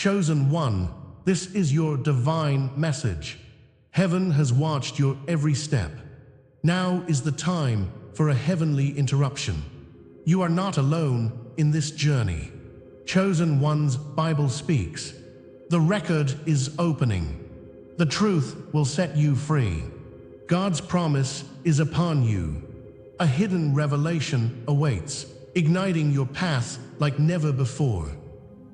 Chosen one, this is your divine message. Heaven has watched your every step. Now is the time for a heavenly interruption. You are not alone in this journey. Chosen one's Bible speaks. The record is opening. The truth will set you free. God's promise is upon you. A hidden revelation awaits, igniting your path like never before.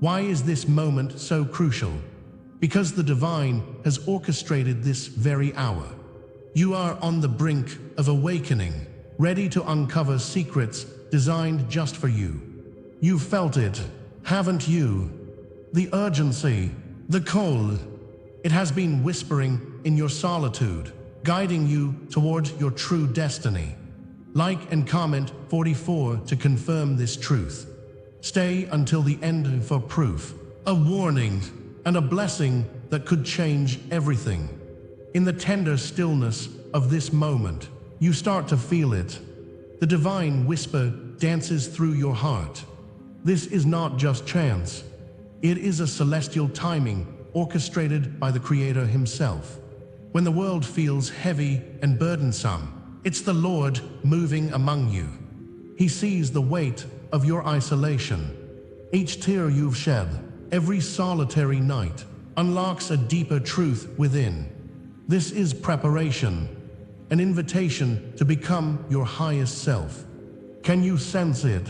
Why is this moment so crucial? Because the divine has orchestrated this very hour. You are on the brink of awakening, ready to uncover secrets designed just for you. You've felt it, haven't you? The urgency, the call. It has been whispering in your solitude, guiding you toward your true destiny. Like and comment 44 to confirm this truth. Stay until the end for proof, a warning and a blessing that could change everything. In the tender stillness of this moment, you start to feel it. The divine whisper dances through your heart. This is not just chance. It is a celestial timing orchestrated by the Creator himself. When the world feels heavy and burdensome, it's the Lord moving among you. He sees the weight of your isolation. Each tear you've shed, every solitary night, unlocks a deeper truth within. This is preparation, an invitation to become your highest self. Can you sense it?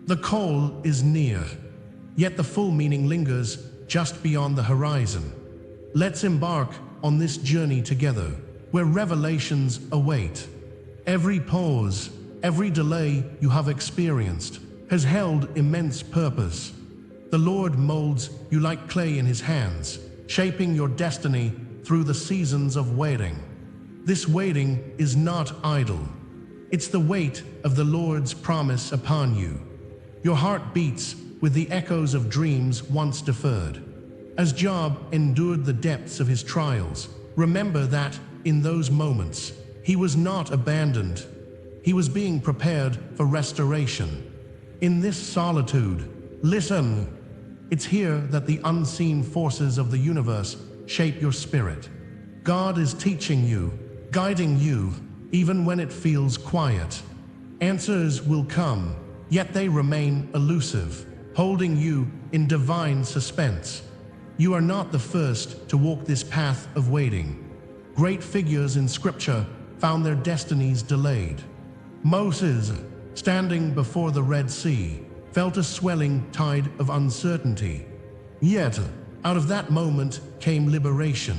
The call is near, yet the full meaning lingers just beyond the horizon. Let's embark on this journey together, where revelations await. Every pause, every delay you have experienced has held immense purpose. The Lord molds you like clay in his hands, shaping your destiny through the seasons of waiting. This waiting is not idle. It's the weight of the Lord's promise upon you. Your heart beats with the echoes of dreams once deferred. As Job endured the depths of his trials, remember that in those moments, he was not abandoned. He was being prepared for restoration. In this solitude, listen. It's here that the unseen forces of the universe shape your spirit. God is teaching you, guiding you, even when it feels quiet. Answers will come, yet they remain elusive, holding you in divine suspense. You are not the first to walk this path of waiting. Great figures in Scripture found their destinies delayed. Moses, standing before the Red Sea, felt a swelling tide of uncertainty. Yet, out of that moment came liberation.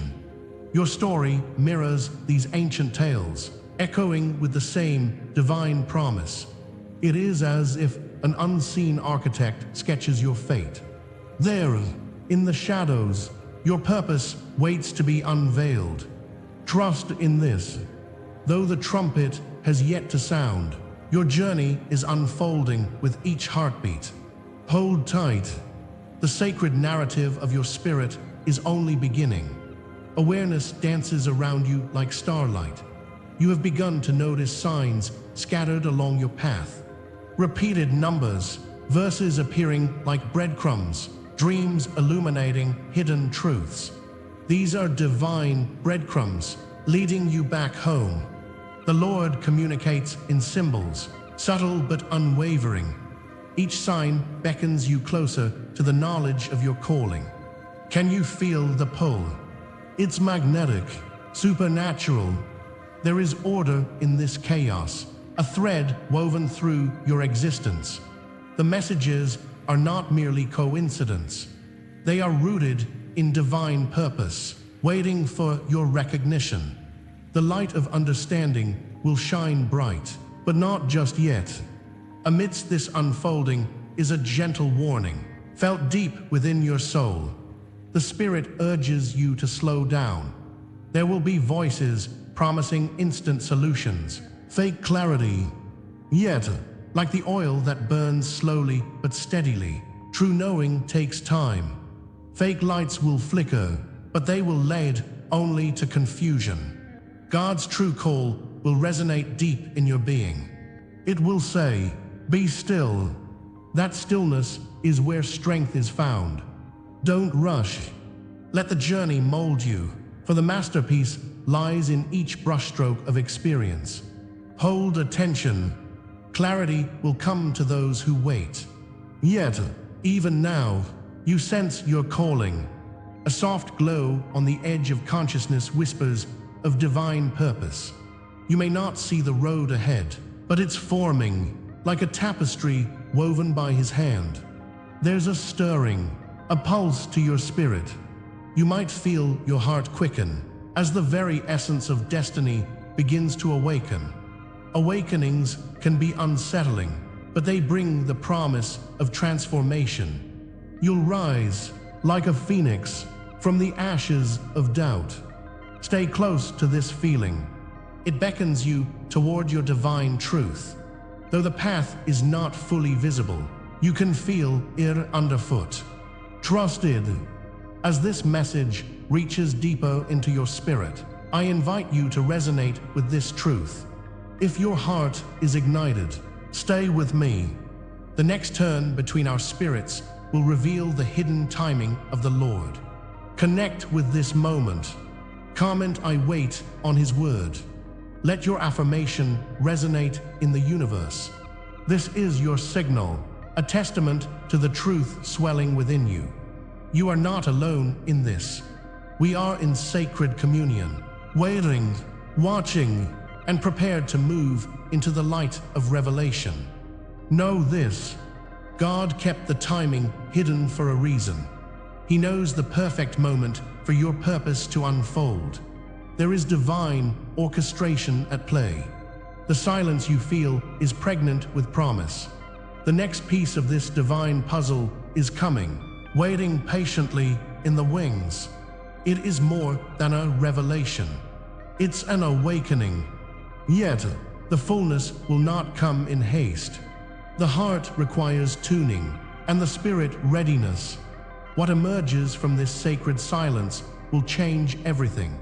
Your story mirrors these ancient tales, echoing with the same divine promise. It is as if an unseen architect sketches your fate. There, in the shadows, your purpose waits to be unveiled. Trust in this. Though the trumpet has yet to sound, your journey is unfolding with each heartbeat. Hold tight. The sacred narrative of your spirit is only beginning. Awareness dances around you like starlight. You have begun to notice signs scattered along your path. Repeated numbers, verses appearing like breadcrumbs, dreams illuminating hidden truths. These are divine breadcrumbs leading you back home. The Lord communicates in symbols, subtle but unwavering. Each sign beckons you closer to the knowledge of your calling. Can you feel the pull? It's magnetic, supernatural. There is order in this chaos, a thread woven through your existence. The messages are not merely coincidence. They are rooted in divine purpose, waiting for your recognition. The light of understanding will shine bright, but not just yet. Amidst this unfolding is a gentle warning, felt deep within your soul. The Spirit urges you to slow down. There will be voices promising instant solutions, fake clarity. Yet, like the oil that burns slowly but steadily, true knowing takes time. Fake lights will flicker, but they will lead only to confusion. God's true call will resonate deep in your being. It will say, "Be still." That stillness is where strength is found. Don't rush. Let the journey mold you, for the masterpiece lies in each brushstroke of experience. Hold attention. Clarity will come to those who wait. Yet, even now, you sense your calling. A soft glow on the edge of consciousness whispers of divine purpose. You may not see the road ahead, but it's forming, like a tapestry woven by his hand. There's a stirring, a pulse to your spirit. You might feel your heart quicken as the very essence of destiny begins to awaken. Awakenings can be unsettling, but they bring the promise of transformation. You'll rise like a phoenix from the ashes of doubt. Stay close to this feeling. It beckons you toward your divine truth. Though the path is not fully visible, you can feel it underfoot. Trust it. As this message reaches deeper into your spirit, I invite you to resonate with this truth. If your heart is ignited, stay with me. The next turn between our spirits will reveal the hidden timing of the Lord. Connect with this moment. Comment, "I wait," on His word. Let your affirmation resonate in the universe. This is your signal, a testament to the truth swelling within you. You are not alone in this. We are in sacred communion, waiting, watching, and prepared to move into the light of revelation. Know this: God kept the timing hidden for a reason. He knows the perfect moment for your purpose to unfold. There is divine orchestration at play. The silence you feel is pregnant with promise. The next piece of this divine puzzle is coming, waiting patiently in the wings. It is more than a revelation. It's an awakening. Yet, the fullness will not come in haste. The heart requires tuning, and the spirit readiness. What emerges from this sacred silence will change everything.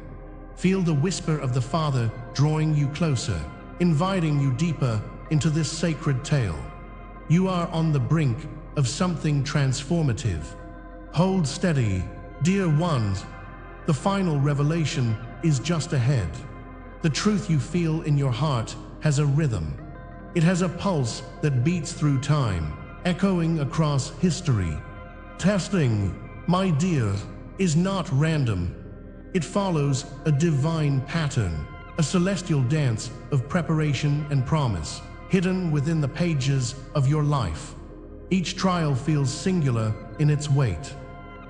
Feel the whisper of the Father drawing you closer, inviting you deeper into this sacred tale. You are on the brink of something transformative. Hold steady, dear ones. The final revelation is just ahead. The truth you feel in your heart has a rhythm. It has a pulse that beats through time, echoing across history. Testing, my dear, is not random. It follows a divine pattern, a celestial dance of preparation and promise, hidden within the pages of your life. Each trial feels singular in its weight.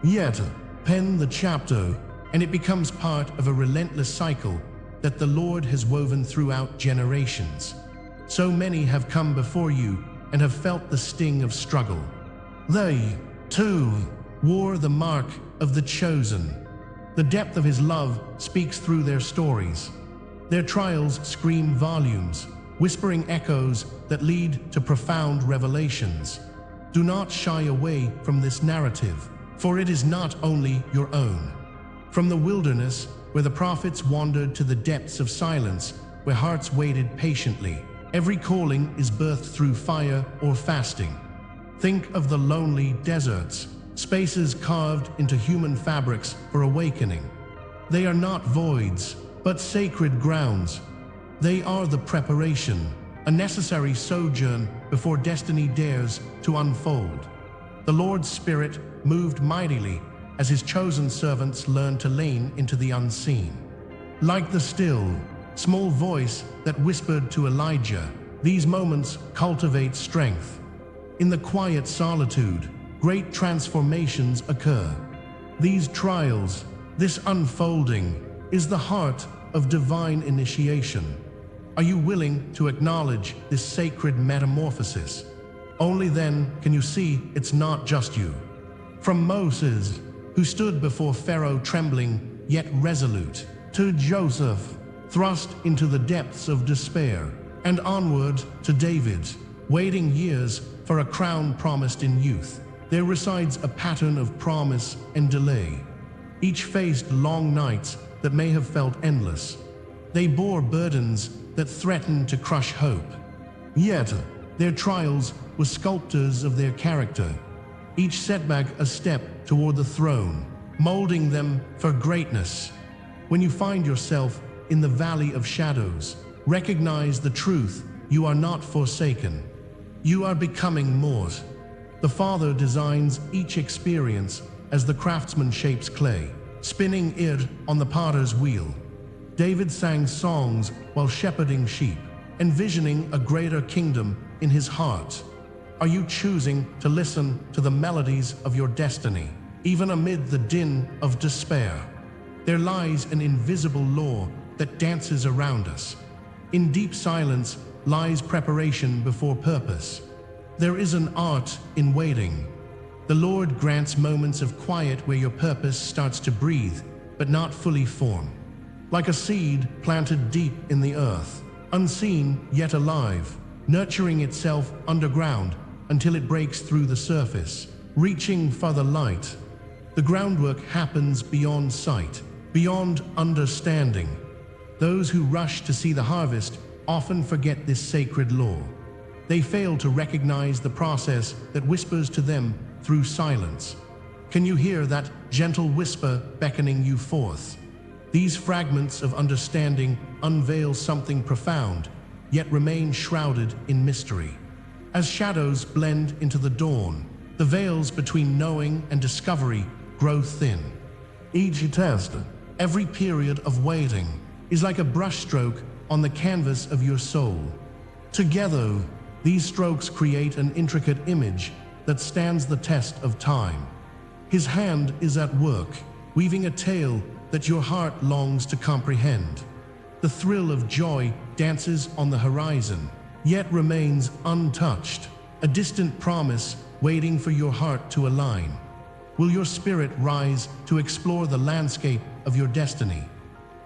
Yet, pen the chapter, and it becomes part of a relentless cycle that the Lord has woven throughout generations. So many have come before you and have felt the sting of struggle. They, too, wore the mark of the chosen. The depth of His love speaks through their stories. Their trials scream volumes, whispering echoes that lead to profound revelations. Do not shy away from this narrative, for it is not only your own. From the wilderness, where the prophets wandered, to the depths of silence, where hearts waited patiently, every calling is birthed through fire or fasting. Think of the lonely deserts, spaces carved into human fabrics for awakening. They are not voids, but sacred grounds. They are the preparation, a necessary sojourn before destiny dares to unfold. The Lord's Spirit moved mightily as His chosen servants learned to lean into the unseen. Like the still, small voice that whispered to Elijah, these moments cultivate strength. In the quiet solitude, great transformations occur. These trials, this unfolding, is the heart of divine initiation. Are you willing to acknowledge this sacred metamorphosis? Only then can you see it's not just you. From Moses, who stood before Pharaoh trembling yet resolute, to Joseph, thrust into the depths of despair, and onward to David, waiting years for a crown promised in youth, there resides a pattern of promise and delay. Each faced long nights that may have felt endless. They bore burdens that threatened to crush hope. Yet, their trials were sculptors of their character. each setback a step toward the throne, molding them for greatness. When you find yourself in the valley of shadows, recognize the truth: you are not forsaken. You are becoming more. The Father designs each experience as the craftsman shapes clay, spinning it on the potter's wheel. David sang songs while shepherding sheep, envisioning a greater kingdom in his heart. Are you choosing to listen to the melodies of your destiny, even amid the din of despair? There lies an invisible law that dances around us. In deep silence lies preparation before purpose. There is an art in waiting. The Lord grants moments of quiet where your purpose starts to breathe, but not fully form. Like a seed planted deep in the earth, unseen yet alive, nurturing itself underground until it breaks through the surface, reaching for the light. The groundwork happens beyond sight, beyond understanding. Those who rush to see the harvest often forget this sacred law. They fail to recognize the process that whispers to them through silence. Can you hear that gentle whisper beckoning you forth? These fragments of understanding unveil something profound, yet remain shrouded in mystery. As shadows blend into the dawn, the veils between knowing and discovery grow thin. Each test, every period of waiting, is like a brushstroke on the canvas of your soul. Together, these strokes create an intricate image that stands the test of time. His hand is at work, weaving a tale that your heart longs to comprehend. The thrill of joy dances on the horizon, yet remains untouched, a distant promise waiting for your heart to align. Will your spirit rise to explore the landscape of your destiny?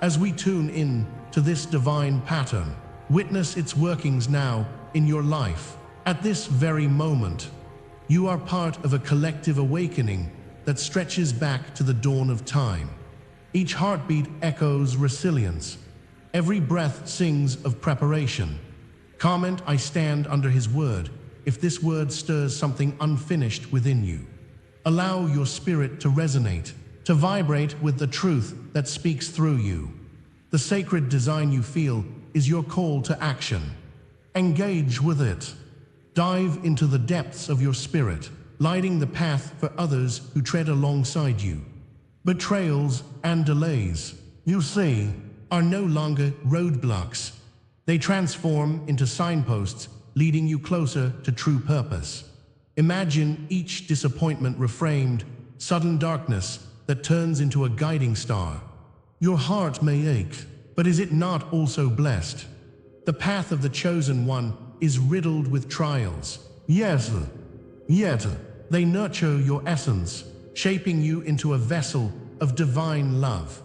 As we tune in to this divine pattern, witness its workings now in your life. At this very moment, you are part of a collective awakening that stretches back to the dawn of time. Each heartbeat echoes resilience. Every breath sings of preparation. Comment, "I stand under his word," if this word stirs something unfinished within you. Allow your spirit to resonate, to vibrate with the truth that speaks through you. The sacred design you feel is your call to action. Engage with it. Dive into the depths of your spirit, lighting the path for others who tread alongside you. Betrayals and delays, you see, are no longer roadblocks. They transform into signposts, leading you closer to true purpose. Imagine each disappointment reframed, sudden darkness that turns into a guiding star. Your heart may ache, but is it not also blessed? The path of the chosen one is riddled with trials. Yes, yet they nurture your essence, shaping you into a vessel of divine love.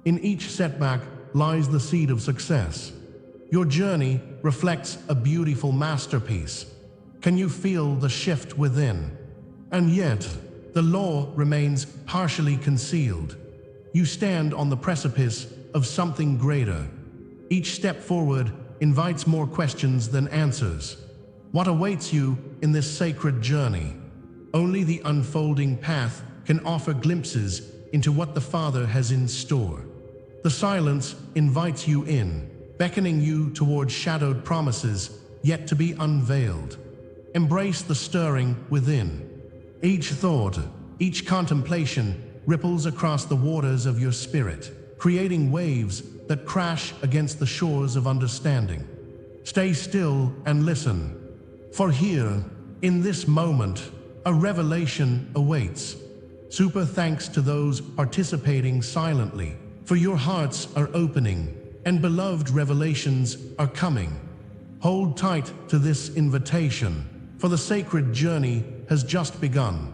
In each setback lies the seed of success. Your journey reflects a beautiful masterpiece. Can you feel the shift within? And yet, the law remains partially concealed. You stand on the precipice of something greater. Each step forward invites more questions than answers. What awaits you in this sacred journey? Only the unfolding path can offer glimpses into what the Father has in store. The silence invites you in, beckoning you towards shadowed promises yet to be unveiled. Embrace the stirring within. Each thought, each contemplation ripples across the waters of your spirit, creating waves that crash against the shores of understanding. Stay still and listen, for here, in this moment, a revelation awaits. Super thanks to those participating silently, for your hearts are opening, and beloved revelations are coming. Hold tight to this invitation, for the sacred journey has just begun.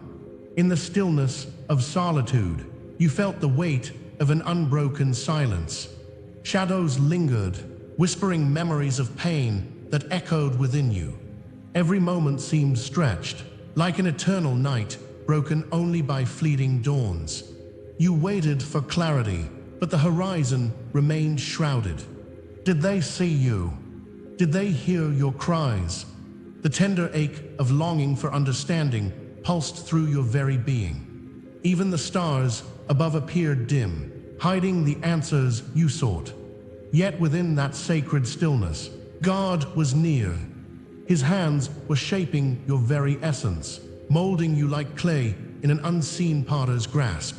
In the stillness of solitude, you felt the weight of an unbroken silence. Shadows lingered, whispering memories of pain that echoed within you. Every moment seemed stretched, like an eternal night broken only by fleeting dawns. You waited for clarity, but the horizon remained shrouded. Did they see you? Did they hear your cries? The tender ache of longing for understanding pulsed through your very being. Even the stars above appeared dim, hiding the answers you sought. Yet within that sacred stillness, God was near. His hands were shaping your very essence, molding you like clay in an unseen potter's grasp.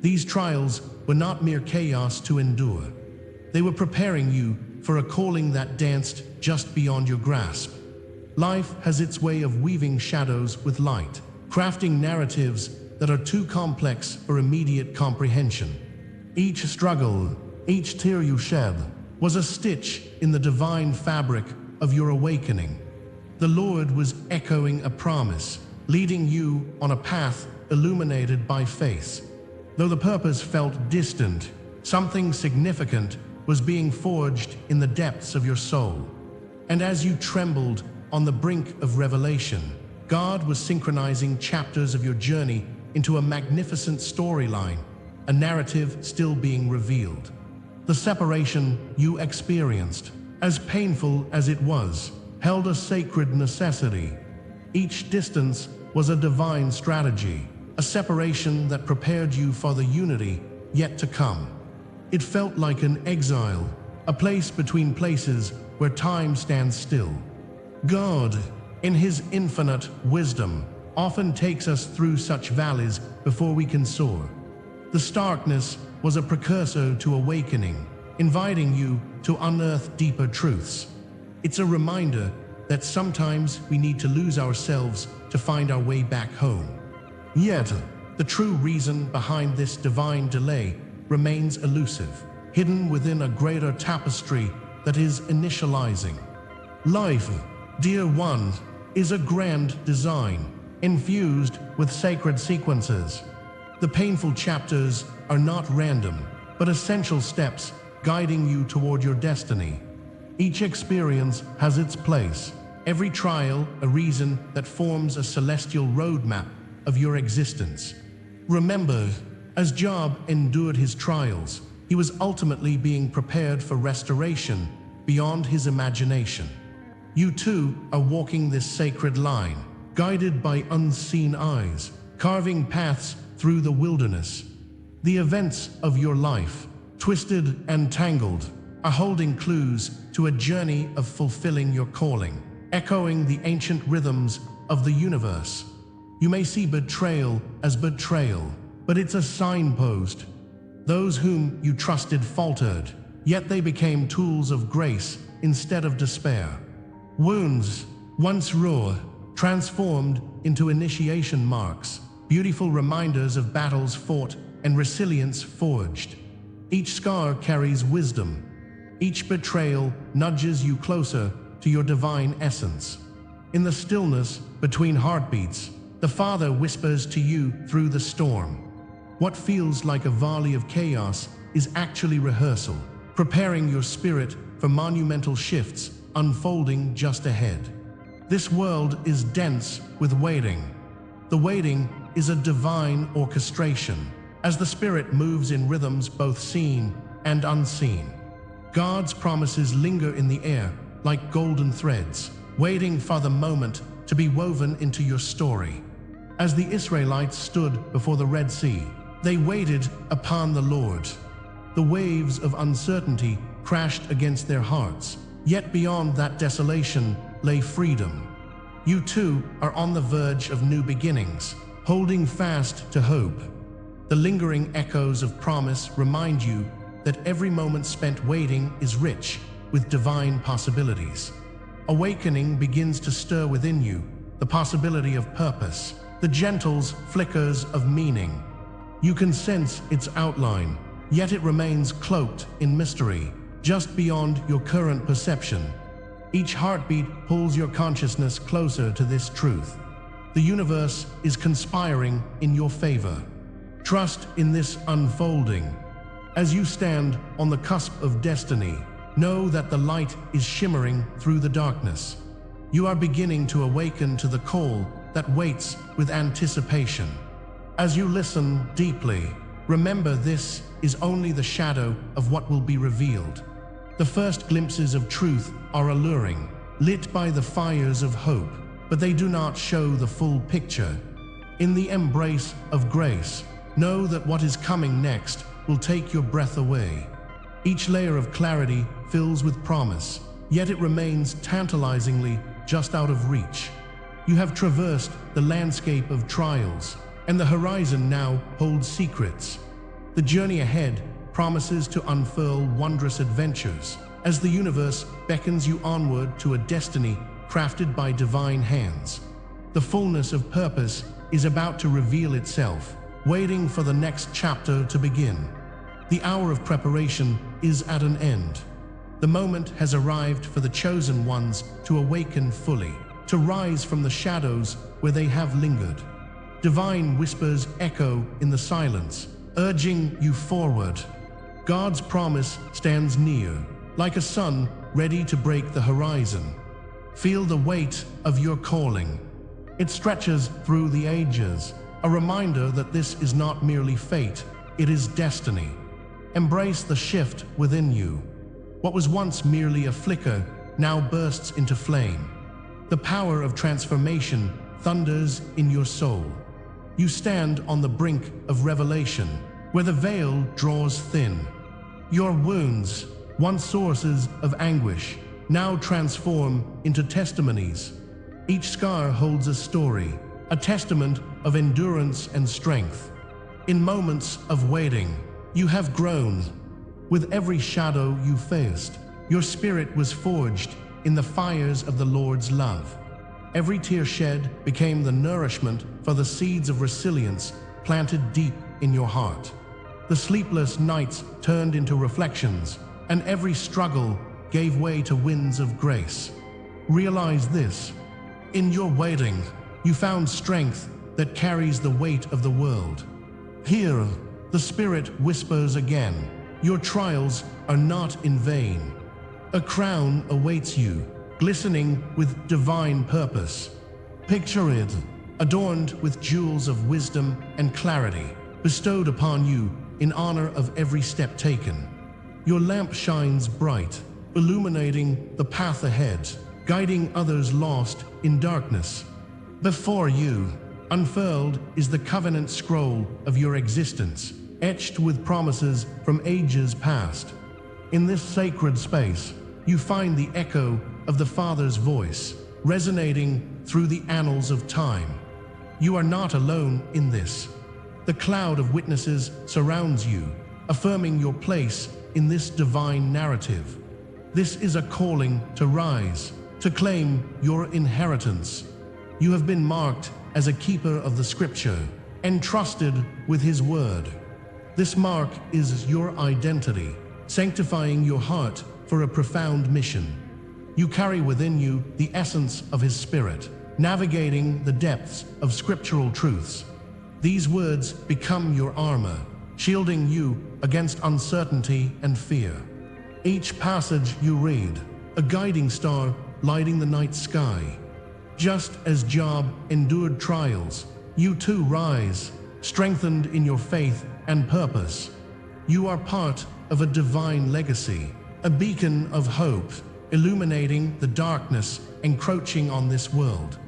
These trials were not mere chaos to endure. They were preparing you for a calling that danced just beyond your grasp. Life has its way of weaving shadows with light, crafting narratives that are too complex for immediate comprehension. Each struggle, each tear you shed, was a stitch in the divine fabric of your awakening. The Lord was echoing a promise, leading you on a path illuminated by faith. Though the purpose felt distant, something significant was being forged in the depths of your soul. And as you trembled on the brink of revelation, God was synchronizing chapters of your journey into a magnificent storyline, a narrative still being revealed. The separation you experienced, as painful as it was, held a sacred necessity. Each distance was a divine strategy, a separation that prepared you for the unity yet to come. It felt like an exile, a place between places where time stands still. God, in His infinite wisdom, often takes us through such valleys before we can soar. The starkness was a precursor to awakening, inviting you to unearth deeper truths. It's a reminder that sometimes we need to lose ourselves to find our way back home. Yet, the true reason behind this divine delay remains elusive, hidden within a greater tapestry that is initializing. Life, dear one, is a grand design, infused with sacred sequences. The painful chapters are not random, but essential steps guiding you toward your destiny. Each experience has its place, every trial a reason that forms a celestial roadmap of your existence. Remember, as Job endured his trials, he was ultimately being prepared for restoration beyond his imagination. You too are walking this sacred line, guided by unseen eyes, carving paths through the wilderness. The events of your life, twisted and tangled, are holding clues to a journey of fulfilling your calling, echoing the ancient rhythms of the universe. You may see betrayal as betrayal, but it's a signpost. Those whom you trusted faltered, yet they became tools of grace instead of despair. Wounds, once raw, transformed into initiation marks, beautiful reminders of battles fought and resilience forged. Each scar carries wisdom. Each betrayal nudges you closer to your divine essence. In the stillness between heartbeats, the Father whispers to you through the storm. What feels like a volley of chaos is actually rehearsal, preparing your spirit for monumental shifts unfolding just ahead. This world is dense with waiting. The waiting is a divine orchestration, as the Spirit moves in rhythms both seen and unseen. God's promises linger in the air like golden threads, waiting for the moment to be woven into your story. As the Israelites stood before the Red Sea, they waited upon the Lord. The waves of uncertainty crashed against their hearts, yet beyond that desolation lay freedom. You too are on the verge of new beginnings, holding fast to hope. The lingering echoes of promise remind you that every moment spent waiting is rich with divine possibilities. Awakening begins to stir within you the possibility of purpose, the gentle flickers of meaning. You can sense its outline, yet it remains cloaked in mystery, just beyond your current perception. Each heartbeat pulls your consciousness closer to this truth. The universe is conspiring in your favor. Trust in this unfolding. As you stand on the cusp of destiny, know that the light is shimmering through the darkness. You are beginning to awaken to the call that waits with anticipation. As you listen deeply, remember this is only the shadow of what will be revealed. The first glimpses of truth are alluring, lit by the fires of hope, but they do not show the full picture. In the embrace of grace, know that what is coming next will take your breath away. Each layer of clarity fills with promise, yet it remains tantalizingly just out of reach. You have traversed the landscape of trials, and the horizon now holds secrets. The journey ahead promises to unfurl wondrous adventures as the universe beckons you onward to a destiny crafted by divine hands. The fullness of purpose is about to reveal itself, waiting for the next chapter to begin. The hour of preparation is at an end. The moment has arrived for the chosen ones to awaken fully, to rise from the shadows where they have lingered. Divine whispers echo in the silence, urging you forward. God's promise stands near, like a sun ready to break the horizon. Feel the weight of your calling. It stretches through the ages, a reminder that this is not merely fate, it is destiny. Embrace the shift within you. What was once merely a flicker now bursts into flame. The power of transformation thunders in your soul. You stand on the brink of revelation, where the veil draws thin. Your wounds, once sources of anguish, now transform into testimonies. Each scar holds a story, a testament of endurance and strength. In moments of waiting, you have grown. With every shadow you faced, your spirit was forged in the fires of the Lord's love. Every tear shed became the nourishment for the seeds of resilience planted deep in your heart. The sleepless nights turned into reflections, and every struggle gave way to winds of grace. Realize this: in your waiting, you found strength that carries the weight of the world. Here, the Spirit whispers again, your trials are not in vain. A crown awaits you, glistening with divine purpose. Picture it, adorned with jewels of wisdom and clarity, bestowed upon you in honor of every step taken. Your lamp shines bright, illuminating the path ahead, guiding others lost in darkness. Before you, unfurled is the covenant scroll of your existence, etched with promises from ages past. In this sacred space, you find the echo of the Father's voice, resonating through the annals of time. You are not alone in this. The cloud of witnesses surrounds you, affirming your place in this divine narrative. This is a calling to rise, to claim your inheritance. You have been marked as a keeper of the Scripture, entrusted with His Word. This mark is your identity, sanctifying your heart for a profound mission. You carry within you the essence of His Spirit, navigating the depths of scriptural truths. These words become your armor, shielding you against uncertainty and fear. Each passage you read, a guiding star lighting the night sky. Just as Job endured trials, you too rise, strengthened in your faith and purpose. You are part of a divine legacy, a beacon of hope, illuminating the darkness encroaching on this world.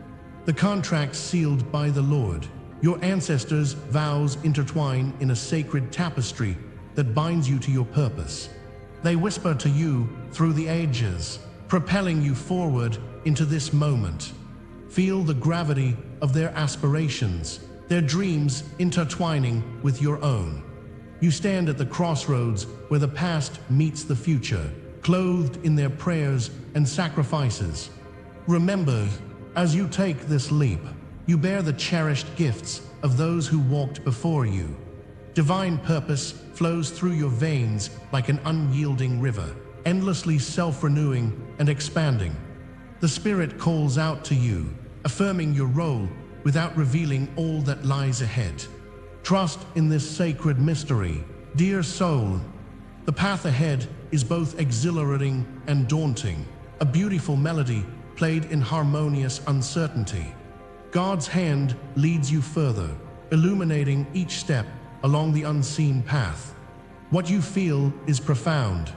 The contract sealed by the Lord, your ancestors' vows intertwine in a sacred tapestry that binds you to your purpose. They whisper to you through the ages, propelling you forward into this moment. Feel the gravity of their aspirations, their dreams intertwining with your own. You stand at the crossroads where the past meets the future, clothed in their prayers and sacrifices. Remember, as you take this leap, you bear the cherished gifts of those who walked before you. Divine purpose flows through your veins like an unyielding river, endlessly self-renewing and expanding. The Spirit calls out to you, affirming your role without revealing all that lies ahead. Trust in this sacred mystery, dear soul. The path ahead is both exhilarating and daunting, a beautiful melody played in harmonious uncertainty. God's hand leads you further, illuminating each step along the unseen path. What you feel is profound.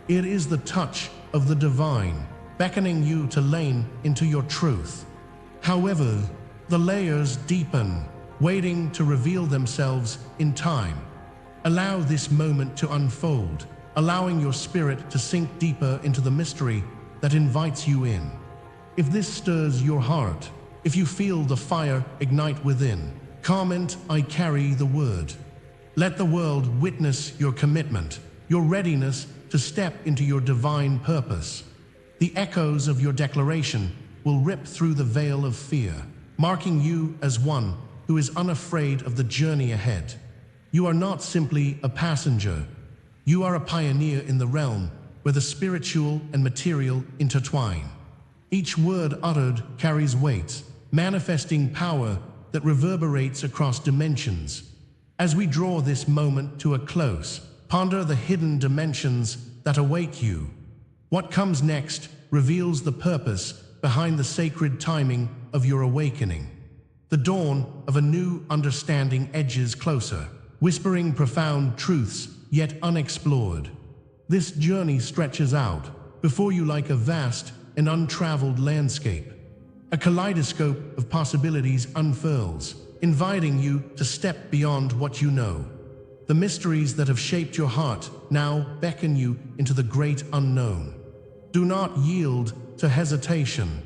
It is the touch of the divine, beckoning you to lean into your truth. However, the layers deepen. waiting to reveal themselves in time. Allow this moment to unfold, allowing your spirit to sink deeper into the mystery that invites you in. If this stirs your heart, if you feel the fire ignite within, comment, "I carry the word." Let the world witness your commitment, your readiness to step into your divine purpose. The echoes of your declaration will rip through the veil of fear, marking you as one who is unafraid of the journey ahead. You are not simply a passenger. You are a pioneer in the realm where the spiritual and material intertwine. Each word uttered carries weight, manifesting power that reverberates across dimensions. As we draw this moment to a close, ponder the hidden dimensions that await you. What comes next reveals the purpose behind the sacred timing of your awakening. The dawn of a new understanding edges closer, whispering profound truths yet unexplored. This journey stretches out before you like a vast and untraveled landscape. A kaleidoscope of possibilities unfurls, inviting you to step beyond what you know. The mysteries that have shaped your heart now beckon you into the great unknown. Do not yield to hesitation.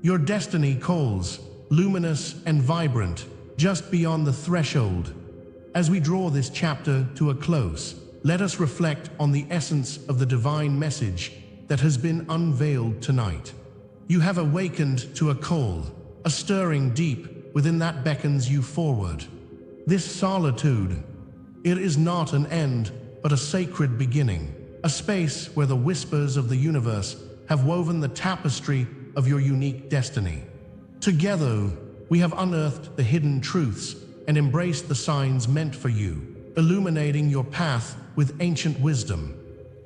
Your destiny calls, luminous and vibrant, just beyond the threshold. As we draw this chapter to a close, let us reflect on the essence of the divine message that has been unveiled tonight. You have awakened to a call, a stirring deep within that beckons you forward. This solitude, it is not an end, but a sacred beginning, a space where the whispers of the universe have woven the tapestry of your unique destiny. Together, we have unearthed the hidden truths and embraced the signs meant for you, illuminating your path with ancient wisdom.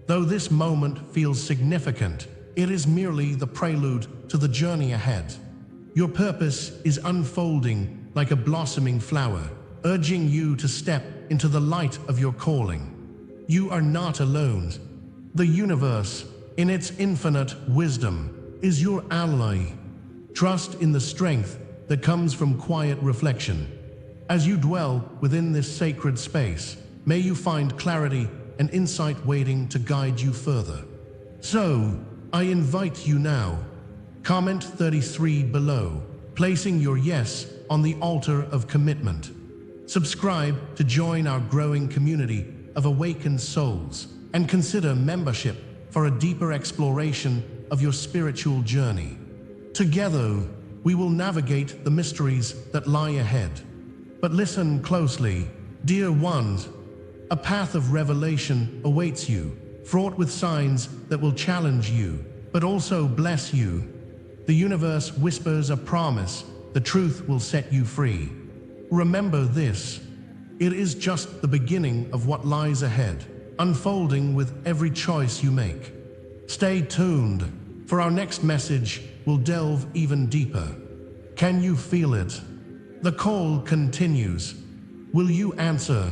Though this moment feels significant, it is merely the prelude to the journey ahead. Your purpose is unfolding like a blossoming flower, urging you to step into the light of your calling. You are not alone. The universe, in its infinite wisdom, is your ally. Trust in the strength that comes from quiet reflection. As you dwell within this sacred space, may you find clarity and insight waiting to guide you further. So, I invite you now. Comment 33 below, placing your yes on the altar of commitment. Subscribe to join our growing community of awakened souls, and consider membership for a deeper exploration of your spiritual journey. Together, we will navigate the mysteries that lie ahead. But listen closely, dear ones. A path of revelation awaits you, fraught with signs that will challenge you, but also bless you. The universe whispers a promise, the truth will set you free. Remember this, it is just the beginning of what lies ahead, unfolding with every choice you make. Stay tuned, for our next message will delve even deeper. Can you feel it? The call continues. Will you answer?